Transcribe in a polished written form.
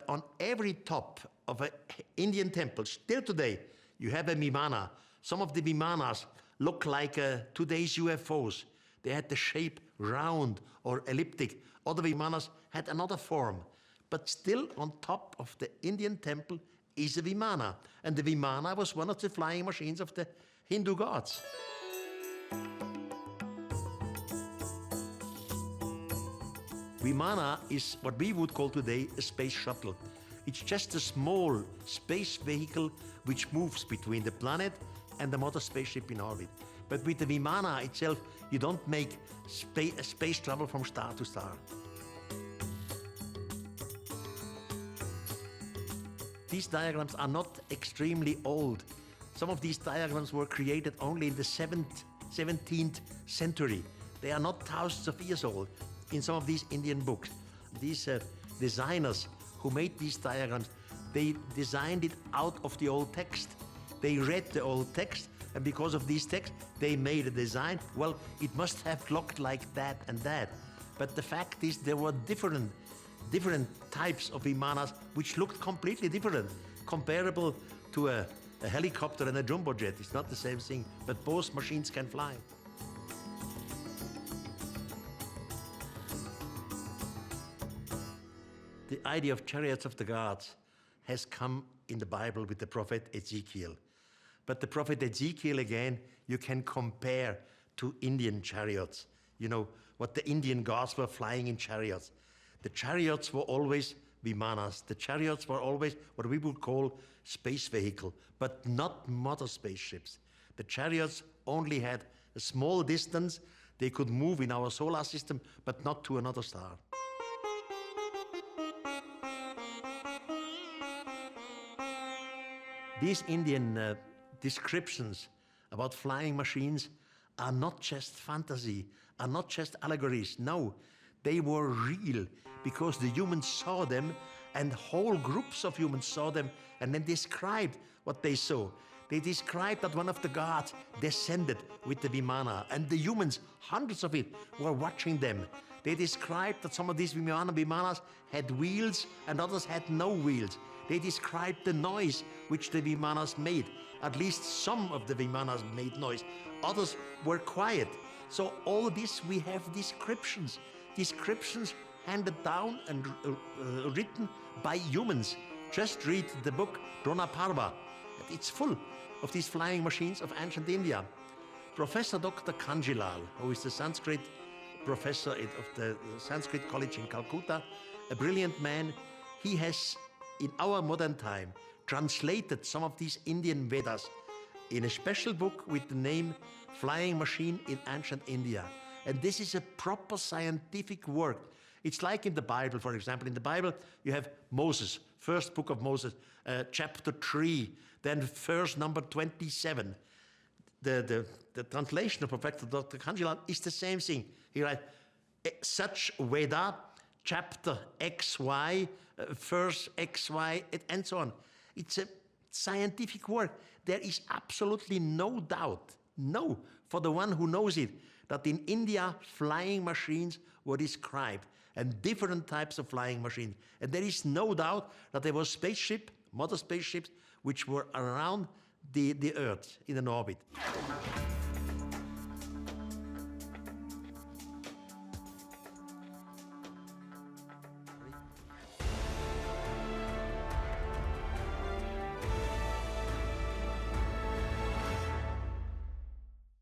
But on every top of an Indian temple, still today, you have a vimana. Some of the vimanas look like today's UFOs. They had the shape round or elliptic. Other vimanas had another form. But still on top of the Indian temple is a vimana. And the vimana was one of the flying machines of the Hindu gods. Vimana is what we would call today a space shuttle. It's just a small space vehicle which moves between the planet and the mother spaceship in orbit. But with the Vimana itself, you don't make space travel from star to star. These diagrams are not extremely old. Some of these diagrams were created only in the 17th century. They are not thousands of years old in some of these Indian books. These designers who made these diagrams, they designed it out of the old text. They read the old text, and because of these texts, they made a design. Well, it must have looked like that and that. But the fact is, there were different types of vimanas which looked completely different, comparable to a helicopter and a jumbo jet. It's not the same thing, but both machines can fly. The idea of chariots of the gods has come in the Bible with the prophet Ezekiel. But the prophet Ezekiel, again, you can compare to Indian chariots. You know, what the Indian gods were flying in chariots. The chariots were always vimanas. The chariots were always what we would call space vehicle, but not mother spaceships. The chariots only had a small distance. They could move in our solar system, but not to another star. These Indian descriptions about flying machines are not just fantasy, are not just allegories. No, they were real because the humans saw them and whole groups of humans saw them and then described what they saw. They described that one of the gods descended with the Vimana and the humans, hundreds of it, were watching them. They described that some of these Vimanas had wheels and others had no wheels. They described the noise which the Vimanas made. At least some of the Vimanas made noise. Others were quiet. So all this we have descriptions. Descriptions handed down and written by humans. Just read the book Drona Parva. It's full of these flying machines of ancient India. Professor Dr. Kanjilal, who is the Sanskrit professor of the Sanskrit College in Calcutta, a brilliant man, he has, in our modern time, translated some of these Indian Vedas in a special book with the name Flying Machine in Ancient India. And this is a proper scientific work. It's like in the Bible, for example. In the Bible, you have Moses, first book of Moses, chapter 3, then verse number 27. The translation of Professor Dr. Kanjilal is the same thing. He writes, such Veda, chapter XY, verse XY, and so on. It's a scientific work. There is absolutely no doubt, no, for the one who knows it, that in India, flying machines were described, and different types of flying machines. And there is no doubt that there were spaceships, mother spaceships, which were around the Earth in an orbit.